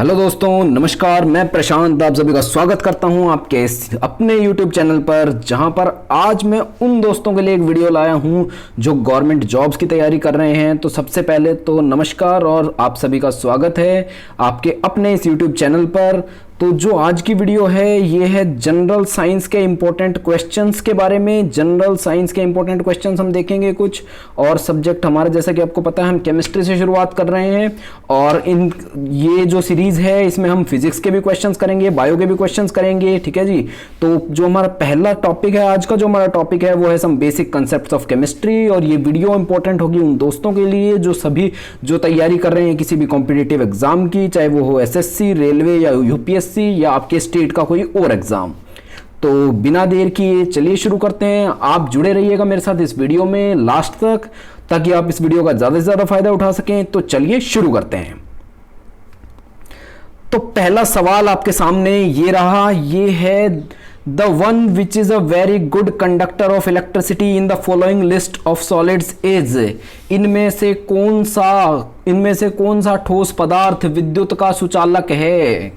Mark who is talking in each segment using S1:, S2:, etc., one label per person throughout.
S1: Hello दोस्तों, नमस्कार। मैं प्रशांत आप सभी का स्वागत करता हूं आपके अपने YouTube चैनल पर, जहां पर आज मैं उन दोस्तों के लिए एक वीडियो लाया हूं जो गवर्नमेंट जॉब्स की तैयारी कर रहे हैं। तो सबसे पहले तो नमस्कार और आप सभी का स्वागत है आपके अपने इस YouTube चैनल पर। तो जो आज की वीडियो है ये है जनरल साइंस के इंपॉर्टेंट क्वेश्चंस के बारे में। जनरल साइंस के इंपॉर्टेंट क्वेश्चंस हम देखेंगे कुछ, और सब्जेक्ट हमारा जैसा कि आपको पता है हम केमिस्ट्री से शुरुआत कर रहे हैं। और ये जो सीरीज है इसमें हम फिजिक्स के भी क्वेश्चंस करेंगे, बायो के भी क्वेश्चंस करेंगे, ठीक है जी। तो जो हमारा पहला टॉपिक है आज का, जो हमारा टॉपिक है वो है some basic concept of chemistry. और ये वीडियो इंपॉर्टेंट होगी उन दोस्तों के लिए जो तैयारी कर रहे हैं किसी भी कॉम्पिटिटिव एग्जाम की, चाहे वो हो SSC, रेलवे या UPSC या आपके स्टेट का कोई और एग्जाम। तो बिना देर किए चलिए शुरू करते हैं। आप जुड़े रहिएगा मेरे साथ इस वीडियो में लास्ट तक, ताकि आप इस वीडियो का ज्यादा से ज्यादा फायदा उठा सकें। तो चलिए शुरू करते हैं। तो पहला सवाल आपके सामने ये रहा, ये है the one which is a very good conductor of electricity in the following list of solids is. इनमें से कौन सा ठोस पदार्थ विद्युत का सुचालक है।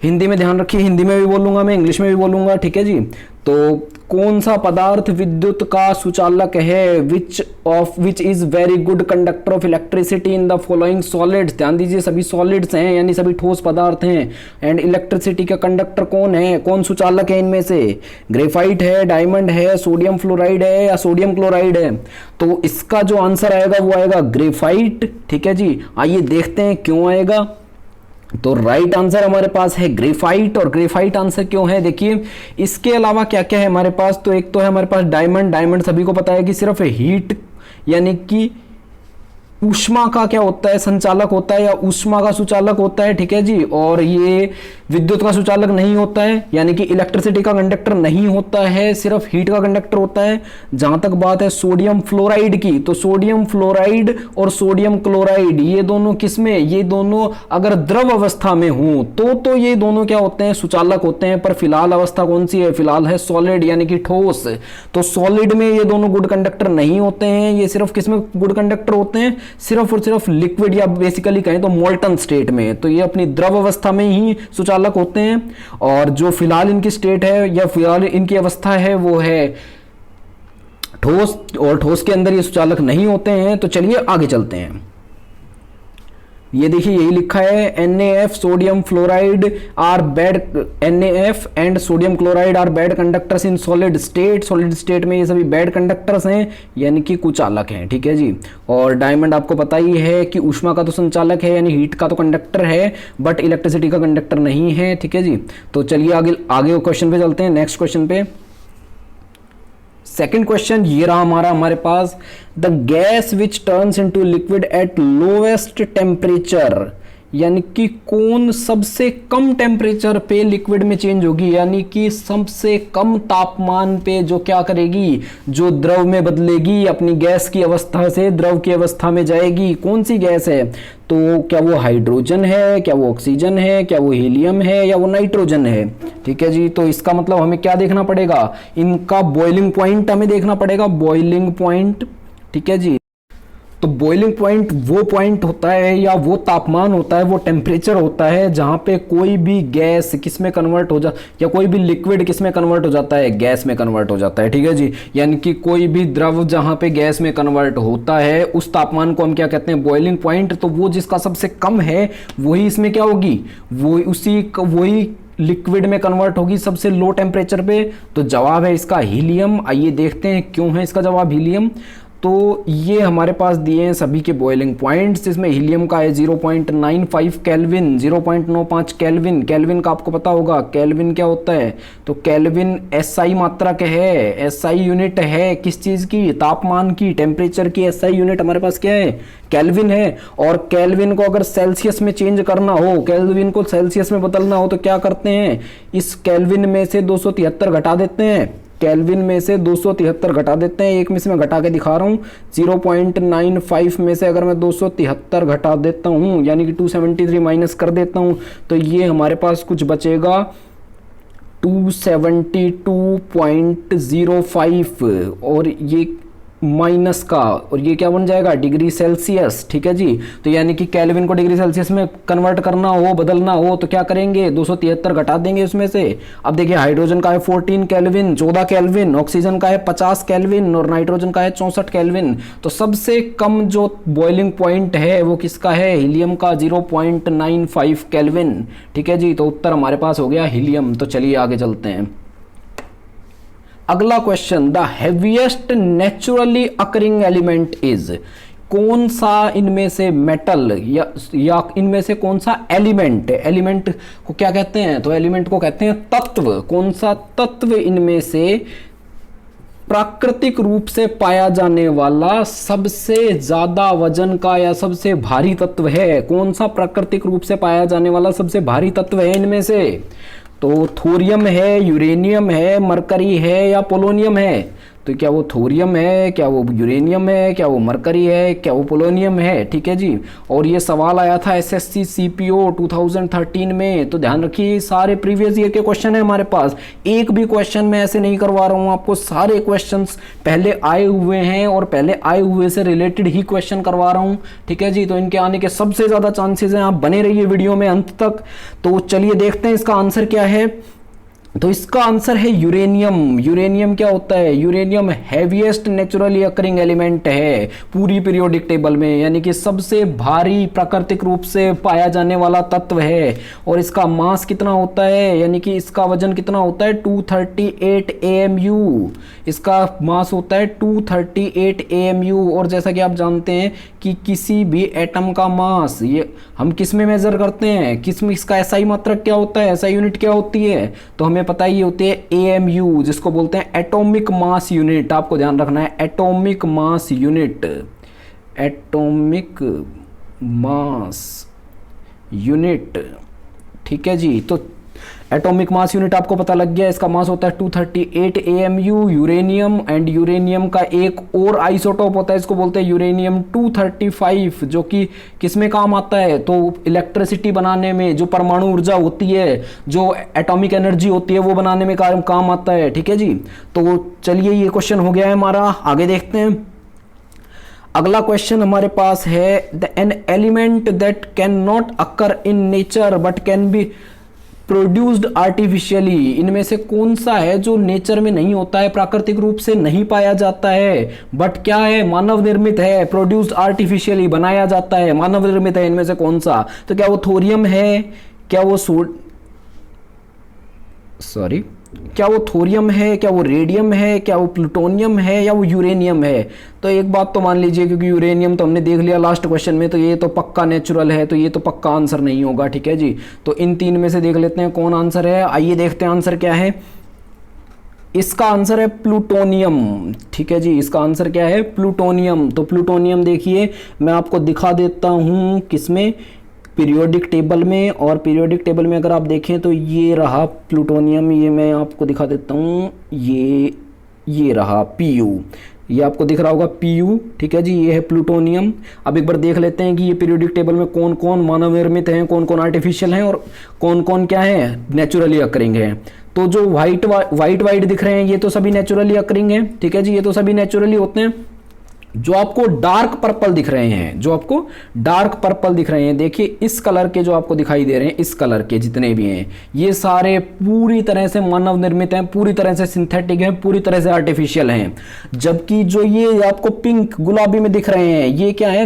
S1: हिंदी में ध्यान रखिए, हिंदी में भी बोलूंगा मैं, इंग्लिश में भी बोलूंगा, ठीक है जी। तो कौन सा पदार्थ विद्युत का सुचालक है, which is very good conductor of electricity in the following solids. ध्यान दीजिए, सभी सॉलिड्स हैं यानी सभी ठोस पदार्थ हैं। एंड इलेक्ट्रिसिटी का कंडक्टर कौन है, कौन सुचालक है इनमें से। ग्रेफाइट है, डायमंड है, सोडियम फ्लोराइड है या सोडियम क्लोराइड है। तो इसका जो आंसर आएगा वो आएगा ग्रेफाइट, ठीक है जी। आइए देखते हैं क्यों आएगा। तो राइट आंसर हमारे पास है ग्रेफाइट। और ग्रेफाइट आंसर क्यों है, देखिए इसके अलावा क्या क्या है हमारे पास। तो एक तो है हमारे पास डायमंड। डायमंड सभी को पता है कि सिर्फ हीट यानी कि ऊष्मा का क्या होता है, संचालक होता है या ऊष्मा का सुचालक होता है, ठीक है जी। और ये विद्युत का सुचालक नहीं होता है, यानी कि इलेक्ट्रिसिटी का कंडक्टर नहीं होता है, सिर्फ हीट का कंडक्टर होता है। जहां तक बात है सोडियम फ्लोराइड की, तो सोडियम फ्लोराइड और सोडियम क्लोराइड ये दोनों किसमें, ये दोनों अगर द्रव अवस्था में हो तो ये दोनों क्या होते हैं, सुचालक होते हैं। पर फिलहाल अवस्था कौन सी है, फिलहाल है सॉलिड यानी कि ठोस। तो सॉलिड में ये दोनों गुड कंडक्टर नहीं होते हैं, ये सिर्फ किसमें गुड कंडक्टर होते हैं, सिर्फ और सिर्फ लिक्विड या बेसिकली कहें तो मोल्टन स्टेट में। तो ये अपनी द्रव अवस्था में ही सुचालक होते हैं। और जो फिलहाल इनकी स्टेट है या फिलहाल इनकी अवस्था है वो है ठोस, और ठोस के अंदर ये सुचालक नहीं होते हैं। तो चलिए आगे चलते हैं। ये देखिए यही लिखा है NaF sodium fluoride are bad, NaF and sodium chloride are bad conductors in solid state. Solid state में ये सभी बैड कंडक्टर्स हैं यानी कि कुचालक हैं, ठीक है जी। और डायमंड आपको पता ही है कि ऊष्मा का तो संचालक है यानी हीट का तो कंडक्टर है, बट इलेक्ट्रिसिटी का कंडक्टर नहीं है, ठीक है जी। तो चलिए आगे क्वेश्चन पे चलते हैं, नेक्स्ट क्वेश्चन पे। सेकेंड क्वेश्चन ये रहा हमारे पास, the gas which turns into liquid at lowest temperature, यानी कि कौन सबसे कम टेम्परेचर पे लिक्विड में चेंज होगी, यानी कि सबसे कम तापमान पे जो क्या करेगी, जो द्रव में बदलेगी, अपनी गैस की अवस्था से द्रव की अवस्था में जाएगी। कौन सी गैस है, तो क्या वो हाइड्रोजन है, क्या वो ऑक्सीजन है, क्या वो हीलियम है या वो नाइट्रोजन है, ठीक है जी। तो इसका मतलब हमें क्या देखना पड़ेगा, इनका बॉइलिंग पॉइंट हमें देखना पड़ेगा, बॉइलिंग पॉइंट, ठीक है जी। तो बॉइलिंग पॉइंट वो पॉइंट होता है या वो तापमान होता है, वो टेम्परेचर होता है जहां पे कोई भी गैस किस में कन्वर्ट हो जा, या कोई भी लिक्विड किस में कन्वर्ट हो जाता है, गैस में कन्वर्ट हो जाता है, ठीक है जी। यानी कि कोई भी द्रव जहां पे गैस में कन्वर्ट होता है उस तापमान को हम क्या कहते हैं, बॉइलिंग पॉइंट। तो वो जिसका सबसे कम है वही इसमें क्या होगी, वही लिक्विड में कन्वर्ट होगी सबसे लो टेम्परेचर पे। तो जवाब है इसका हीलियम। आइए देखते हैं क्यों है इसका जवाब हीलियम। तो ये हमारे पास दिए हैं सभी के बॉइलिंग पॉइंट्स। इसमें हीलियम का है 0.95 केल्विन, 0.95 केल्विन। केल्विन का आपको पता होगा, केल्विन क्या होता है, तो केल्विन SI मात्रक है, SI यूनिट है किस चीज़ की, तापमान की, टेम्परेचर की। SI यूनिट हमारे पास क्या है, केल्विन है। और केल्विन को अगर सेल्सियस में चेंज करना हो, केल्विन को सेल्सियस में बदलना हो तो क्या करते हैं, इस केल्विन में से 273 घटा देते हैं, केल्विन में से 273 घटा देते हैं। एक में से मैं घटा के दिखा रहा हूँ, 0.95 में से अगर मैं 273 घटा देता हूँ यानी कि 273 माइनस कर देता हूँ, तो ये हमारे पास कुछ बचेगा 272.05। और ये माइनस का, और ये क्या बन जाएगा डिग्री सेल्सियस, ठीक है जी। तो यानी कि केल्विन को डिग्री सेल्सियस में कन्वर्ट करना हो, बदलना हो तो क्या करेंगे, 273 घटा देंगे उसमें से। अब देखिए हाइड्रोजन का है 14 केल्विन, 14 केल्विन, ऑक्सीजन का है 50 केल्विन और नाइट्रोजन का है 64 केल्विन। तो सबसे कम जो बॉइलिंग पॉइंट है वो किसका है, हीलियम का 0.95 केल्विन, ठीक है जी। तो उत्तर हमारे पास हो गया हीलियम। तो चलिए आगे चलते हैं। अगला question, the heaviest naturally occurring element is, कौन सा इनमें से मेटल या इनमें से कौन सा एलिमेंट, एलिमेंट को क्या कहते हैं, तो एलिमेंट को कहते हैं तत्व, कौन सा तत्व इनमें से प्राकृतिक रूप से पाया जाने वाला सबसे ज्यादा वजन का या सबसे भारी तत्व है, कौन सा प्राकृतिक रूप से पाया जाने वाला सबसे भारी तत्व है इनमें से। तो थोरियम है, यूरेनियम है, मरकरी है या पोलोनियम है। तो क्या वो थोरियम है, क्या वो यूरेनियम है, क्या वो मरकरी है, क्या वो पोलोनियम है, ठीक है जी। और ये सवाल आया था एसएससी सीपीओ 2013 में। तो ध्यान रखिए सारे प्रीवियस ईयर के क्वेश्चन है हमारे पास, एक भी क्वेश्चन मैं ऐसे नहीं करवा रहा हूँ आपको, सारे क्वेश्चंस पहले आए हुए हैं और पहले आए हुए से रिलेटेड ही क्वेश्चन करवा रहा हूँ, ठीक है जी। तो इनके आने के सबसे ज्यादा चांसेस हैं, आप बने रहिए वीडियो में अंत तक। तो चलिए देखते हैं इसका आंसर क्या है। तो इसका आंसर है यूरेनियम। यूरेनियम क्या होता है, uranium heaviest naturally occurring element है पूरी पीरियोडिक टेबल में, यानी कि सबसे भारी प्राकृतिक रूप से पाया जाने वाला तत्व है। और इसका मास कितना होता है, यानी कि इसका वजन कितना होता है 238 AMU, इसका मास होता है 238 AMU। और जैसा कि आप जानते हैं कि किसी भी एटम का मास ये हम किस में मेजर करते हैं, किस में इसका एसआई मात्रक क्या होता है, एसआई यूनिट क्या होती है, तो हमें पता ही होती है AMU, जिसको बोलते हैं एटॉमिक मास यूनिट। आपको ध्यान रखना है atomic mass unit, atomic mass unit, ठीक है जी। तो एटॉमिक मास यूनिट आपको पता लग गया, इसका मास होता है 238 AMU यूरेनियम। एंड यूरेनियम का एक और आइसोटोप होता है, इसको बोलते हैं यूरेनियम 235, जो कि किस में काम आता है, तो इलेक्ट्रिसिटी बनाने में, जो परमाणु ऊर्जा होती है, जो एटॉमिक एनर्जी होती है वो बनाने में काम आता है, ठीक है जी। तो चलिए ये क्वेश्चन हो गया है हमारा, आगे देखते हैं। अगला क्वेश्चन हमारे पास है, an element that can not occur in nature but can be produced artificially, इनमें से कौन सा है जो नेचर में नहीं होता है, प्राकृतिक रूप से नहीं पाया जाता है, बट क्या है मानव निर्मित है, प्रोड्यूस्ड आर्टिफिशियली बनाया जाता है, मानव निर्मित है, इनमें से कौन सा। तो क्या वो थोरियम है, क्या वो क्या वो थोरियम है, क्या वो रेडियम है, क्या वो प्लूटोनियम है या वो यूरेनियम है। तो एक बात तो मान लीजिए, क्योंकि यूरेनियम तो हमने देख लिया लास्ट क्वेश्चन में, तो ये तो पक्का नेचुरल है, तो ये तो पक्का आंसर नहीं होगा, ठीक है जी। तो इन तीन में से देख लेते हैं कौन आंसर है। आइए देखते हैं आंसर क्या है। इसका आंसर है प्लूटोनियम, ठीक है जी। इसका आंसर क्या है, प्लूटोनियम। तो प्लूटोनियम देखिए मैं आपको दिखा देता हूं किसमें, पीरियोडिक टेबल में। और पीरियोडिक टेबल में अगर आप देखें तो ये रहा प्लूटोनियम, ये मैं आपको दिखा देता हूँ, ये रहा Pu, ये आपको दिख रहा होगा Pu, ठीक है जी। ये है प्लूटोनियम। अब एक बार देख लेते हैं कि ये पीरियोडिक टेबल में कौन कौन मानव निर्मित हैं, कौन कौन आर्टिफिशियल हैं और कौन कौन क्या है नेचुरली अकरिंग है। तो जो वाइट दिख रहे हैं ये तो सभी नेचुरली अकरिंग है, ठीक है जी, ये तो सभी नेचुरली होते हैं। जो आपको डार्क पर्पल दिख रहे हैं, जो आपको डार्क पर्पल दिख रहे हैं, देखिए इस कलर के जो आपको दिखाई दे रहे हैं, इस कलर के जितने भी हैं, ये सारे पूरी तरह से मानव निर्मित हैं, पूरी तरह से सिंथेटिक हैं, पूरी तरह से आर्टिफिशियल हैं। जबकि जो ये आपको पिंक गुलाबी में दिख रहे हैं, ये क्या है,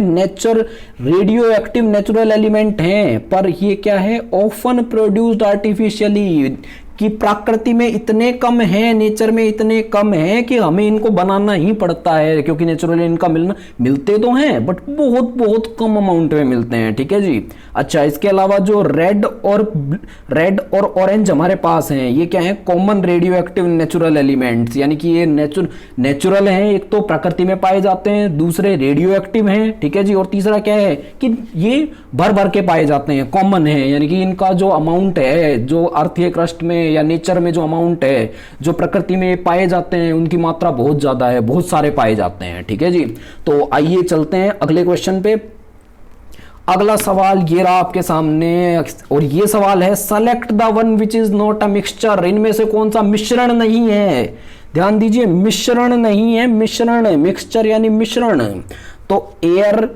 S1: रेडियो एक्टिव नेचुरल एलिमेंट हैं, पर ये क्या है, ऑफन प्रोड्यूस्ड आर्टिफिशियली, कि प्रकृति में इतने कम है, नेचर में इतने कम है कि हमें इनको बनाना ही पड़ता है, क्योंकि नेचुरली इनका मिलते तो हैं बट बहुत बहुत कम अमाउंट में मिलते हैं, ठीक है जी। अच्छा, इसके अलावा जो रेड और ऑरेंज हमारे पास हैं, ये क्या है, common radio active natural elements, यानी कि ये नेचुरल हैं, एक तो प्रकृति में पाए जाते हैं, दूसरे रेडियो एक्टिव हैं, ठीक है जी। और तीसरा क्या है कि ये भर भर के पाए जाते हैं, कॉमन है, यानी कि इनका जो अमाउंट है, जो अर्थीय क्रस्ट में या नेचर में जो अमाउंट है, जो प्रकृति में पाए जाते हैं, उनकी मात्रा बहुत ज्यादा है, बहुत सारे पाए जाते हैं, ठीक है जी। तो आइए चलते हैं अगले क्वेश्चन पे। अगला सवाल ये रहा आपके सामने, और ये सवाल है, select the one which is not a mixture, इनमें से कौन सा मिश्रण नहीं है। ध्यान दीजिए, मिश्रण नहीं है, मिश्रण है, मिक्सचर यानी मिश्रण। तो एयर,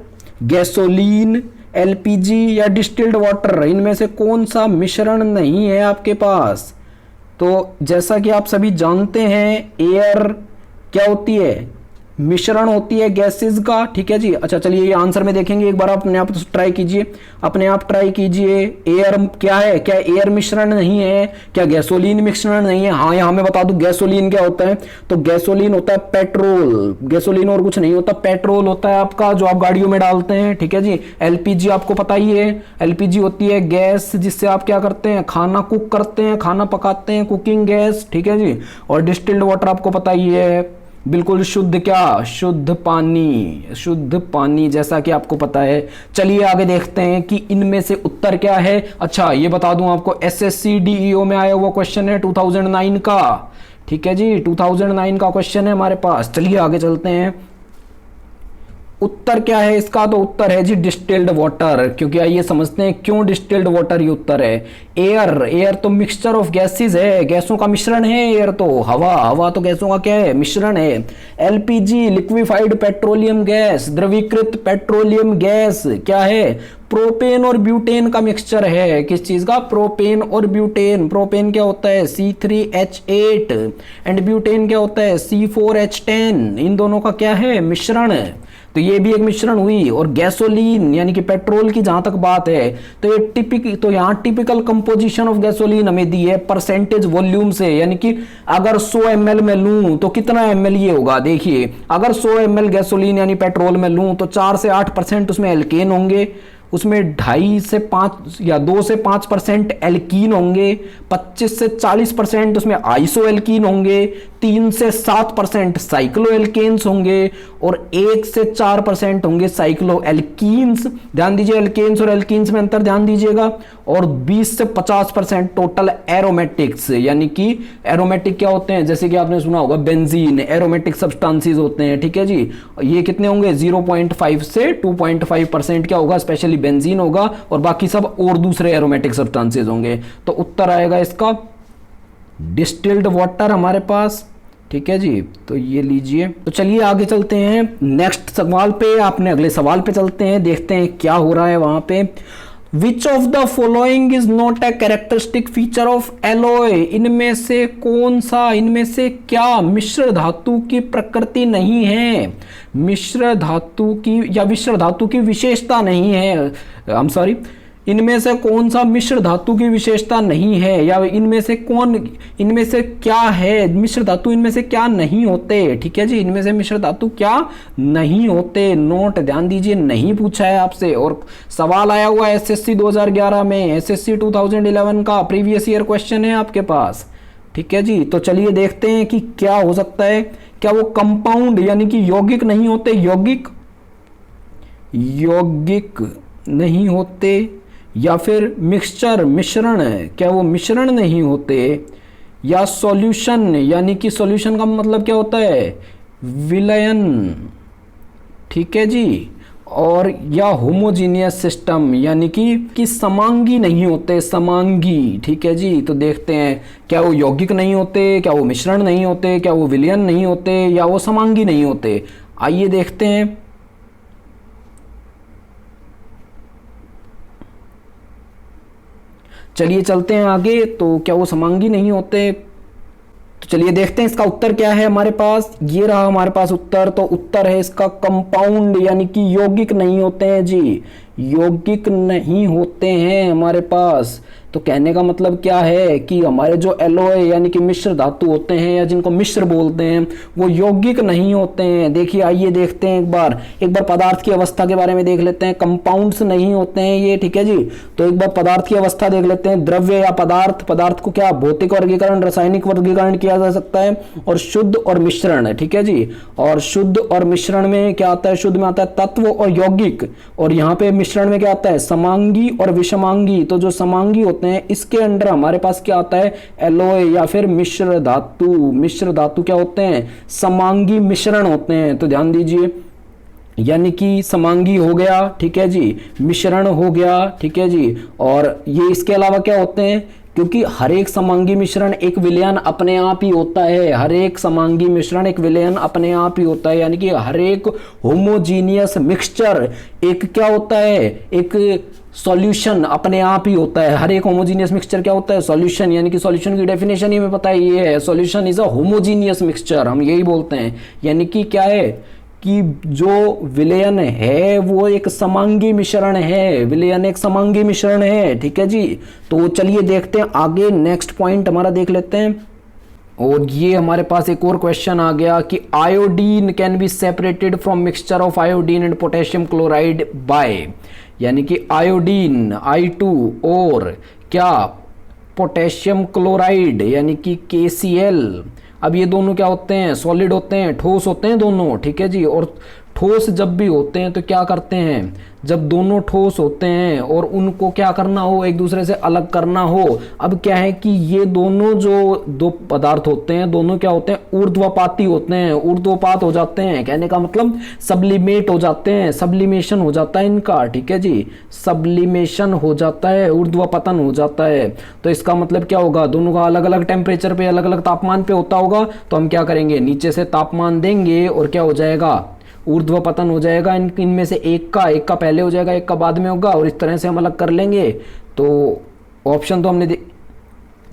S1: गैसोलीन, एलपीजी या डिस्टिल्ड वाटर, इनमें से कौन सा मिश्रण नहीं है आपके पास? तो जैसा कि आप सभी जानते हैं, एयर क्या होती है? मिश्रण होती है गैसेस का, ठीक है जी। अच्छा चलिए ये आंसर में देखेंगे, एक बार अपने आप ट्राई कीजिए, अपने आप ट्राई कीजिए। एयर क्या है? क्या एयर मिश्रण नहीं है? क्या गैसोलीन मिश्रण नहीं है? हाँ, यहाँ मैं बता दूं गैसोलीन क्या होता है। तो गैसोलीन होता है पेट्रोल, गैसोलीन और कुछ नहीं होता, पेट्रोल होता है आपका जो आप गाड़ियों में डालते हैं, ठीक है जी। एलपीजी आपको पता ही है, एलपीजी होती है गैस जिससे आप क्या करते हैं, खाना कुक करते हैं, खाना पकाते हैं, कुकिंग गैस, ठीक है जी। और डिस्टिल्ड वाटर आपको पता ही है, बिल्कुल शुद्ध, क्या शुद्ध पानी, शुद्ध पानी जैसा कि आपको पता है। चलिए आगे देखते हैं कि इनमें से उत्तर क्या है। अच्छा ये बता दूं आपको, एसएससी डीईओ में आया हुआ क्वेश्चन है 2009 का, ठीक है जी, 2009 का क्वेश्चन है हमारे पास। चलिए आगे चलते हैं, उत्तर क्या है इसका? तो उत्तर है जी डिस्टिल्ड वाटर, क्योंकि आइए समझते हैं क्यों डिस्टिल्ड वाटर ये उत्तर है। एयर, एयर तो मिक्सचर ऑफ गैसेस है, गैसों का मिश्रण है एयर तो, हवा, हवा तो गैसों का क्या है, मिश्रण है। एलपीजी, लिक्विफाइड पेट्रोलियम गैस, द्रवीकृत पेट्रोलियम गैस क्या है? प्रोपेन और ब्यूटेन का मिक्सचर है। किस चीज का? प्रोपेन और ब्यूटेन। प्रोपेन क्या होता है? C3H8 एंड ब्यूटेन क्या होता है? C4H10। इन दोनों का क्या है? मिश्रण है। तो ये भी एक मिश्रण हुई। और गैसोलीन यानी कि पेट्रोल की जहां तक बात है, तो ये तो यहाँ टिपिकल कंपोजिशन ऑफ गैसोलीन हमें दी है परसेंटेज वॉल्यूम से, यानी कि अगर 100 ml में लूं तो कितना ml ये होगा? देखिए अगर 100 ml गैसोलीन यानी पेट्रोल में लूं तो 4 से 8% उसमें एल्केन होंगे, उसमें 2.5 से 5 या 2 से 5% एल्कीन होंगे, 25 से 40% उसमें आइसो एल्कीन होंगे, 3 से 7% साइक्लो एल्केन्स होंगे और 1 से 4% होंगे साइक्लो एल्कीन्स। ध्यान दीजिए एल्केन्स और एल्कीन्स में अंतर ध्यान दीजिएगा। और 20 से 50% टोटल एरोमेटिक्स, यानी कि एरोमेटिक क्या होते हैं? जैसे कि आपने सुना होगा बेंजीन, एरोमेटिक सब्सटेंसेस होते हैं, ठीक है जी। ये कितने होंगे? 0.5 से 2.5% क्या होगा? स्पेशली बेंजीन होगा और बाकी सब और दूसरे एरोमेटिक सब्सटेंसेस होंगे। तो उत्तर आएगा इसका डिस्टिल्ड वाटर हमारे पास, ठीक है जी। तो ये लीजिए। तो चलिए आगे चलते हैं नेक्स्ट सवाल पे, आपने अगले सवाल पे चलते हैं, देखते हैं क्या हो रहा है वहां पे। Which of the following is not a characteristic feature of alloy? इनमें से कौन सा, इनमें से क्या मिश्र धातु की प्रकृति नहीं है, मिश्र धातु की या मिश्र धातु की विशेषता नहीं है? I'm sorry, इनमें से कौन सा मिश्र धातु की विशेषता नहीं है, या इनमें से कौन, इनमें से क्या है मिश्र धातु, इनमें से क्या नहीं होते, ठीक है जी। इनमें से मिश्र धातु क्या नहीं होते? नोट ध्यान दीजिए, नहीं पूछा है आपसे। और सवाल आया हुआ है एसएससी 2011 में, एसएससी 2011 का प्रीवियस ईयर क्वेश्चन है आपके पास, ठीक है जी। तो चलिए देखते हैं कि क्या हो सकता है। क्या वो कंपाउंड यानी कि यौगिक नहीं होते? यौगिक, यौगिक नहीं होते, या फिर मिक्सचर, मिश्रण है, क्या वो मिश्रण नहीं होते? या सॉल्यूशन, यानी कि सॉल्यूशन का मतलब क्या होता है? विलयन, ठीक है जी। और या होमोजीनियस सिस्टम, यानी कि समांगी नहीं होते, समांगी, ठीक है जी। तो देखते हैं क्या वो यौगिक नहीं होते, क्या वो मिश्रण नहीं होते, क्या वो विलयन नहीं होते, या वो समांगी नहीं होते। आइए देखते हैं। चलिए चलते हैं आगे। तो क्या वो समांगी नहीं होते? तो चलिए देखते हैं इसका उत्तर क्या है हमारे पास। ये रहा हमारे पास उत्तर। तो उत्तर है इसका कंपाउंड, यानी कि यौगिक नहीं होते हैं जी, यौगिक नहीं होते हैं हमारे पास। तो कहने का मतलब क्या है कि हमारे जो एलॉय यानी कि मिश्र धातु होते हैं या जिनको मिश्र बोलते हैं वो यौगिक नहीं होते हैं। देखिए आइए देखते हैं एक बार पदार्थ की अवस्था के बारे में देख लेते हैं। कंपाउंड्स नहीं होते हैं ये, ठीक है जी। तो एक बार पदार्थ की अवस्था देख लेते हैं। द्रव्य या पदार्थ, पदार्थ को क्या भौतिक वर्गीकरण, रासायनिक वर्गीकरण किया जा सकता है। और शुद्ध और मिश्रण, ठीक है जी। और शुद्ध और मिश्रण में क्या आता है? शुद्ध में आता है तत्व और यौगिक, और यहाँ पे मिश्रण में क्या आता है? समांगी और विषमांगी। तो जो समांगी होते हैं इसके अंडर हमारे पास क्या आता है? एलॉय या फिर मिश्र धातु। मिश्र धातु क्या होते हैं? समांगी मिश्रण होते हैं। तो ध्यान दीजिए यानी कि समांगी हो गया, ठीक है जी, मिश्रण हो गया, ठीक है जी। और ये इसके अलावा क्या होते हैं, क्योंकि हर एक समांगी मिश्रण एक विलयन अपने आप ही होता है, हर एक समांगी मिश्रण एक विलयन अपने आप ही होता है, यानी कि हर एक होमोजीनियस मिक्सचर एक क्या होता है, एक सॉल्यूशन अपने आप ही होता है। हर एक होमोजीनियस मिक्सचर क्या होता है, सॉल्यूशन, यानी कि सॉल्यूशन की डेफिनेशन ही हमें पता है, ये है solution is a homogeneous mixture, हम यही बोलते हैं। यानी कि क्या है कि जो विलयन है वो एक समांगी मिश्रण है, विलयन एक समांगी मिश्रण है, ठीक है जी। तो चलिए देखते हैं आगे, नेक्स्ट पॉइंट हमारा देख लेते हैं। और ये हमारे पास एक और क्वेश्चन आ गया कि iodine can be separated from mixture of iodine and potassium chloride by, यानी कि आयोडीन I2 और क्या पोटेशियम क्लोराइड यानी कि KCl। अब ये दोनों क्या होते हैं, सॉलिड होते हैं, ठोस होते हैं दोनों, ठीक है जी। और ठोस जब भी होते हैं तो क्या करते हैं, जब दोनों ठोस होते हैं और उनको क्या करना हो, एक दूसरे से अलग करना हो, अब क्या है कि ये दोनों जो दो पदार्थ होते हैं दोनों क्या होते हैं, ऊर्ध्वपाती होते हैं, ऊर्ध्वपात हो जाते हैं, कहने का मतलब सब्लिमेट हो जाते हैं, सब्लिमेशन हो जाता है इनका, ठीक है जी, सब्लिमेशन हो जाता है, ऊर्ध्वपतन हो जाता है। तो इसका मतलब क्या होगा, दोनों का अलग अलग टेम्परेचर पे अलग अलग तापमान पे होता होगा, तो हम क्या करेंगे, नीचे से तापमान देंगे और क्या हो जाएगा, ऊर्ध्व पतन हो जाएगा। इनमें से एक का पहले हो जाएगा, एक का बाद में होगा, और इस तरह से हम अलग कर लेंगे। तो ऑप्शन तो हमने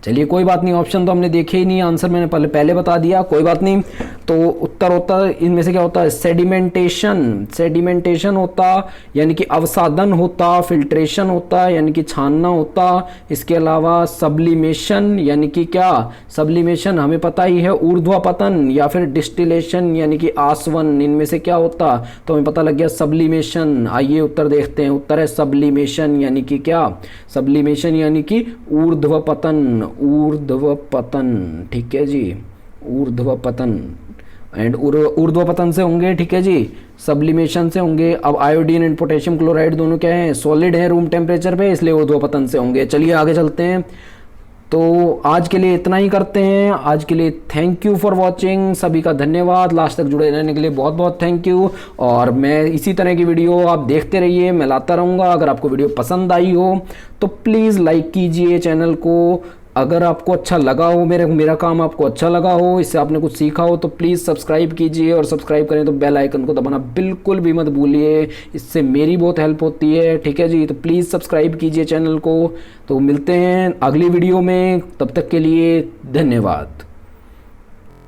S1: चलिए कोई बात नहीं, ऑप्शन तो हमने देखे ही नहीं, आंसर मैंने पहले बता दिया, कोई बात नहीं। तो उत्तर होता है इनमें से क्या होता है, सेडिमेंटेशन, सेडिमेंटेशन होता यानी कि अवसादन होता, फिल्ट्रेशन होता यानी कि छानना होता, इसके अलावा सब्लिमेशन यानी कि क्या, सब्लिमेशन हमें पता ही है ऊर्ध्वपतन, या फिर डिस्टिलेशन यानी कि आसवन, इनमें से क्या होता, तो हमें पता लग गया सब्लिमेशन। आइए उत्तर देखते हैं, उत्तर है सब्लिमेशन, यानी कि क्या, सब्लिमेशन यानी कि ऊर्ध्वपतन, ऊर्ध्वपतन, ठीक है जी, ऊर्ध्वपतन एंड ऊर्ध्वपतन से होंगे, ठीक है जी, सब्लिमेशन से होंगे। अब आयोडीन एंड पोटेशियम क्लोराइड दोनों क्या है, सॉलिड है रूम टेम्परेचर पे, इसलिए ऊर्ध्वपतन से होंगे। चलिए आगे चलते हैं। तो आज के लिए इतना ही करते हैं, आज के लिए थैंक यू फॉर वॉचिंग, सभी का धन्यवाद, लास्ट तक जुड़े रहने के लिए बहुत बहुत थैंक यू। और मैं इसी तरह की वीडियो आप देखते रहिए, मैं लाता रहूँगा। अगर आपको वीडियो पसंद आई हो तो प्लीज़ लाइक कीजिए चैनल को, अगर आपको अच्छा लगा हो, मेरा काम आपको अच्छा लगा हो, इससे आपने कुछ सीखा हो, तो प्लीज़ सब्सक्राइब कीजिए, और सब्सक्राइब करें तो बेल आइकन को दबाना बिल्कुल भी मत भूलिए, इससे मेरी बहुत हेल्प होती है, ठीक है जी। तो प्लीज़ सब्सक्राइब कीजिए चैनल को। तो मिलते हैं अगली वीडियो में, तब तक के लिए धन्यवाद।